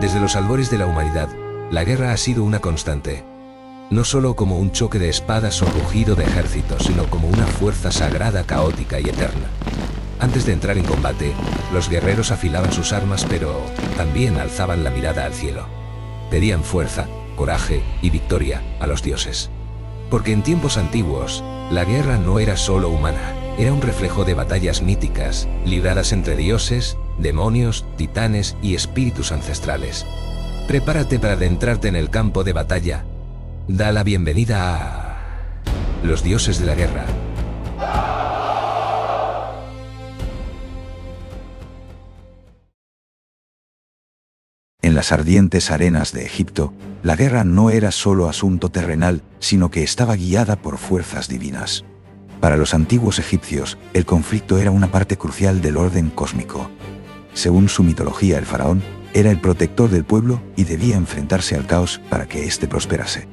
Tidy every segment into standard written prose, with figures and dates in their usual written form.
Desde los albores de la humanidad, la guerra ha sido una constante. No solo como un choque de espadas o rugido de ejércitos, sino como una fuerza sagrada, caótica y eterna. Antes de entrar en combate, los guerreros afilaban sus armas, pero también alzaban la mirada al cielo. Pedían fuerza, coraje y victoria a los dioses. Porque en tiempos antiguos, la guerra no era solo humana, era un reflejo de batallas míticas, libradas entre dioses, demonios, titanes y espíritus ancestrales. Prepárate para adentrarte en el campo de batalla. Da la bienvenida a los dioses de la guerra. En las ardientes arenas de Egipto, la guerra no era solo asunto terrenal, sino que estaba guiada por fuerzas divinas. Para los antiguos egipcios, el conflicto era una parte crucial del orden cósmico. Según su mitología, el faraón era el protector del pueblo y debía enfrentarse al caos para que éste prosperase.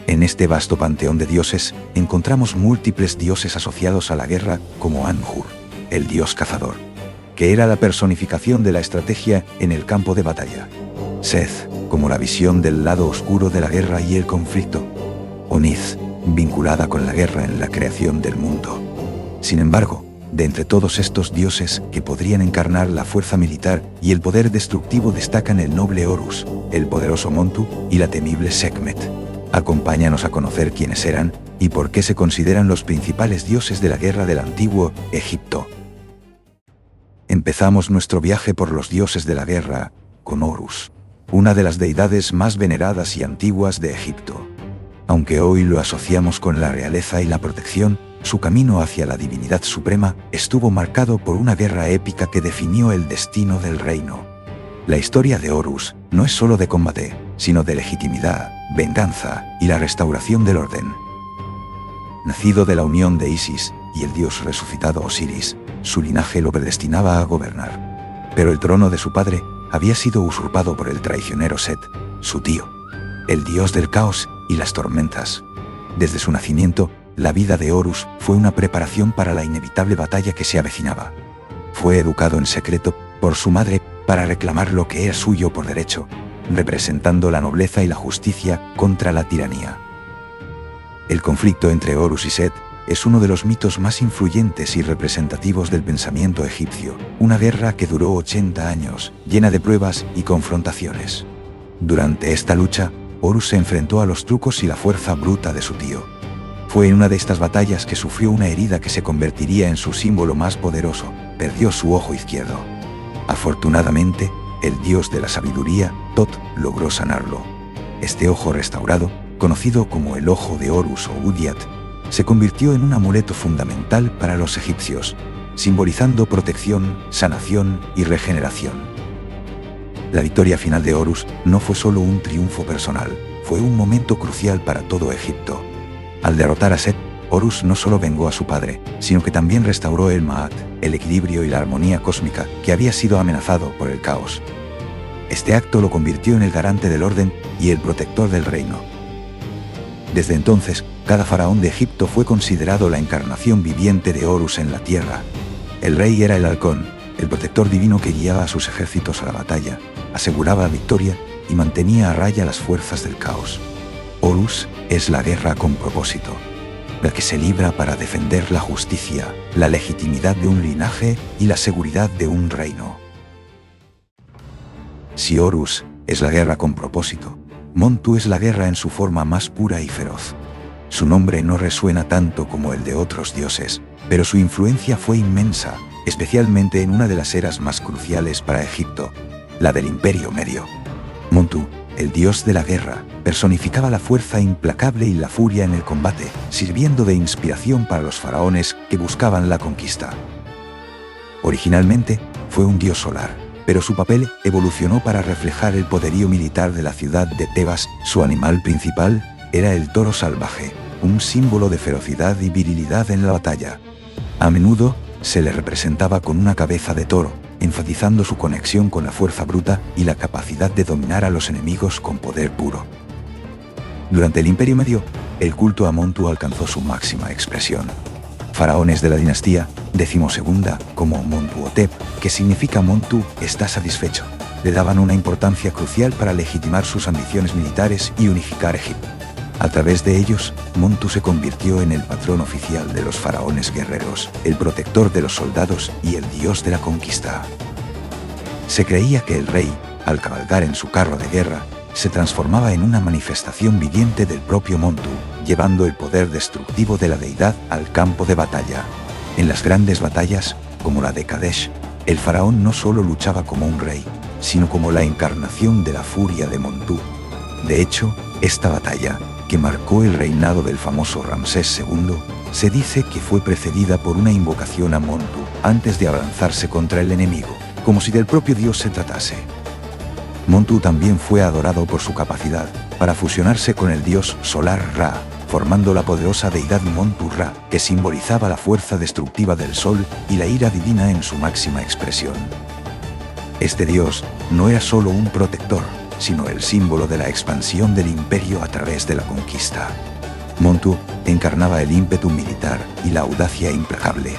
En este vasto panteón de dioses, encontramos múltiples dioses asociados a la guerra, como Anhur, el dios cazador, que era la personificación de la estrategia en el campo de batalla. Seth, como la visión del lado oscuro de la guerra y el conflicto. Onith, vinculada con la guerra en la creación del mundo. Sin embargo, de entre todos estos dioses que podrían encarnar la fuerza militar y el poder destructivo destacan el noble Horus, el poderoso Montu y la temible Sekhmet. Acompáñanos a conocer quiénes eran y por qué se consideran los principales dioses de la guerra del antiguo Egipto. Empezamos nuestro viaje por los dioses de la guerra con Horus, una de las deidades más veneradas y antiguas de Egipto. Aunque hoy lo asociamos con la realeza y la protección, su camino hacia la divinidad suprema estuvo marcado por una guerra épica que definió el destino del reino. La historia de Horus no es solo de combate, sino de legitimidad, venganza y la restauración del orden. Nacido de la unión de Isis y el dios resucitado Osiris, su linaje lo predestinaba a gobernar. Pero el trono de su padre había sido usurpado por el traicionero Set, su tío, el dios del caos y las tormentas. Desde su nacimiento, la vida de Horus fue una preparación para la inevitable batalla que se avecinaba. Fue educado en secreto por su madre para reclamar lo que era suyo por derecho, representando la nobleza y la justicia contra la tiranía. El conflicto entre Horus y Set es uno de los mitos más influyentes y representativos del pensamiento egipcio, una guerra que duró 80 años, llena de pruebas y confrontaciones. Durante esta lucha, Horus se enfrentó a los trucos y la fuerza bruta de su tío. Fue en una de estas batallas que sufrió una herida que se convertiría en su símbolo más poderoso: perdió su ojo izquierdo. Afortunadamente, el dios de la sabiduría, Tot, logró sanarlo. Este ojo restaurado, conocido como el ojo de Horus o Udiat, se convirtió en un amuleto fundamental para los egipcios, simbolizando protección, sanación y regeneración. La victoria final de Horus no fue solo un triunfo personal, fue un momento crucial para todo Egipto. Al derrotar a Set, Horus no solo vengó a su padre, sino que también restauró el Ma'at, el equilibrio y la armonía cósmica que había sido amenazado por el caos. Este acto lo convirtió en el garante del orden y el protector del reino. Desde entonces, cada faraón de Egipto fue considerado la encarnación viviente de Horus en la tierra. El rey era el halcón, el protector divino que guiaba a sus ejércitos a la batalla, aseguraba la victoria y mantenía a raya las fuerzas del caos. Horus es la guerra con propósito, la que se libra para defender la justicia, la legitimidad de un linaje y la seguridad de un reino. Si Horus es la guerra con propósito, Montu es la guerra en su forma más pura y feroz. Su nombre no resuena tanto como el de otros dioses, pero su influencia fue inmensa, especialmente en una de las eras más cruciales para Egipto, la del Imperio Medio. Montu, el dios de la guerra, personificaba la fuerza implacable y la furia en el combate, sirviendo de inspiración para los faraones que buscaban la conquista. Originalmente, fue un dios solar, pero su papel evolucionó para reflejar el poderío militar de la ciudad de Tebas. Su animal principal era el toro salvaje, un símbolo de ferocidad y virilidad en la batalla. A menudo, se le representaba con una cabeza de toro, enfatizando su conexión con la fuerza bruta y la capacidad de dominar a los enemigos con poder puro. Durante el Imperio Medio, el culto a Montu alcanzó su máxima expresión. Faraones de la dinastía XII, como Montuhotep, que significa Montu está satisfecho, le daban una importancia crucial para legitimar sus ambiciones militares y unificar Egipto. A través de ellos, Montu se convirtió en el patrón oficial de los faraones guerreros, el protector de los soldados y el dios de la conquista. Se creía que el rey, al cabalgar en su carro de guerra, se transformaba en una manifestación viviente del propio Montu, llevando el poder destructivo de la deidad al campo de batalla. En las grandes batallas, como la de Kadesh, el faraón no solo luchaba como un rey, sino como la encarnación de la furia de Montu. De hecho, esta batalla, que marcó el reinado del famoso Ramsés II, se dice que fue precedida por una invocación a Montu antes de abalanzarse contra el enemigo, como si del propio dios se tratase. Montu también fue adorado por su capacidad para fusionarse con el dios solar Ra, formando la poderosa deidad Montu Ra, que simbolizaba la fuerza destructiva del sol y la ira divina en su máxima expresión. Este dios no era solo un protector, sino el símbolo de la expansión del imperio a través de la conquista. Montu encarnaba el ímpetu militar y la audacia implacable.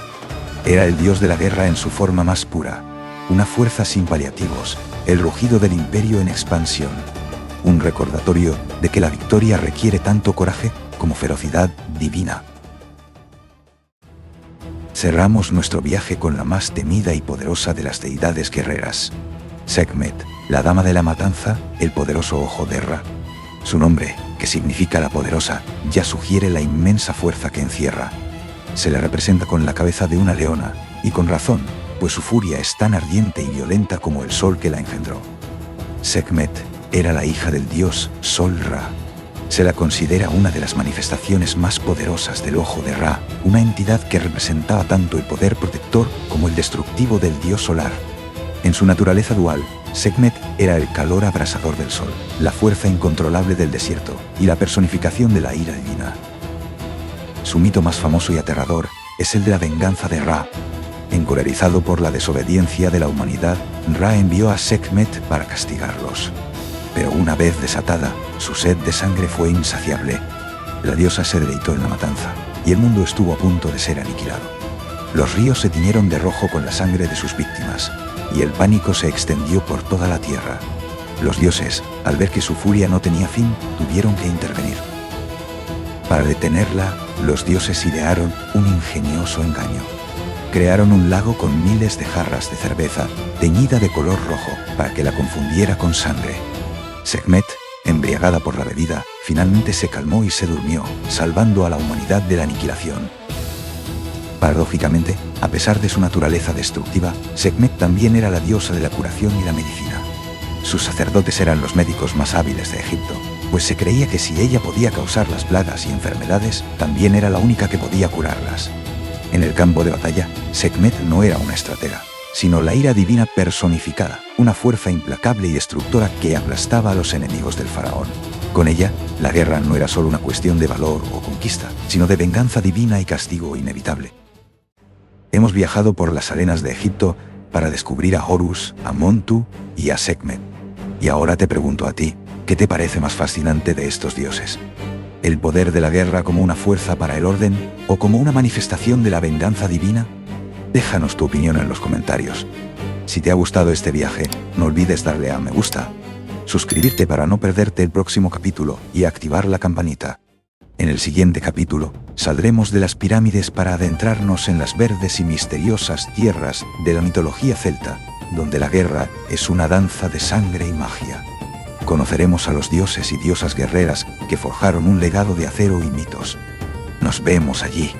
Era el dios de la guerra en su forma más pura, una fuerza sin paliativos, el rugido del imperio en expansión, un recordatorio de que la victoria requiere tanto coraje como ferocidad divina. Cerramos nuestro viaje con la más temida y poderosa de las deidades guerreras, Sekhmet, la dama de la matanza, el poderoso ojo de Ra. Su nombre, que significa la poderosa, ya sugiere la inmensa fuerza que encierra. Se le representa con la cabeza de una leona, y con razón, pues su furia es tan ardiente y violenta como el sol que la engendró. Sekhmet era la hija del dios Sol Ra. Se la considera una de las manifestaciones más poderosas del ojo de Ra, una entidad que representaba tanto el poder protector como el destructivo del dios solar. En su naturaleza dual, Sekhmet era el calor abrasador del sol, la fuerza incontrolable del desierto y la personificación de la ira divina. Su mito más famoso y aterrador es el de la venganza de Ra. Encolerizado por la desobediencia de la humanidad, Ra envió a Sekhmet para castigarlos. Pero una vez desatada, su sed de sangre fue insaciable. La diosa se deleitó en la matanza, y el mundo estuvo a punto de ser aniquilado. Los ríos se tiñeron de rojo con la sangre de sus víctimas, y el pánico se extendió por toda la tierra. Los dioses, al ver que su furia no tenía fin, tuvieron que intervenir. Para detenerla, los dioses idearon un ingenioso engaño. Crearon un lago con miles de jarras de cerveza, teñida de color rojo, para que la confundiera con sangre. Sekhmet, embriagada por la bebida, finalmente se calmó y se durmió, salvando a la humanidad de la aniquilación. Paradójicamente, a pesar de su naturaleza destructiva, Sekhmet también era la diosa de la curación y la medicina. Sus sacerdotes eran los médicos más hábiles de Egipto, pues se creía que si ella podía causar las plagas y enfermedades, también era la única que podía curarlas. En el campo de batalla, Sekhmet no era una estratega, sino la ira divina personificada, una fuerza implacable y destructora que aplastaba a los enemigos del faraón. Con ella, la guerra no era solo una cuestión de valor o conquista, sino de venganza divina y castigo inevitable. Hemos viajado por las arenas de Egipto para descubrir a Horus, a Montu y a Sekhmet. Y ahora te pregunto a ti, ¿qué te parece más fascinante de estos dioses? ¿El poder de la guerra como una fuerza para el orden o como una manifestación de la venganza divina? Déjanos tu opinión en los comentarios. Si te ha gustado este viaje, no olvides darle a me gusta, suscribirte para no perderte el próximo capítulo y activar la campanita. En el siguiente capítulo, saldremos de las pirámides para adentrarnos en las verdes y misteriosas tierras de la mitología celta, donde la guerra es una danza de sangre y magia. Conoceremos a los dioses y diosas guerreras que forjaron un legado de acero y mitos. Nos vemos allí.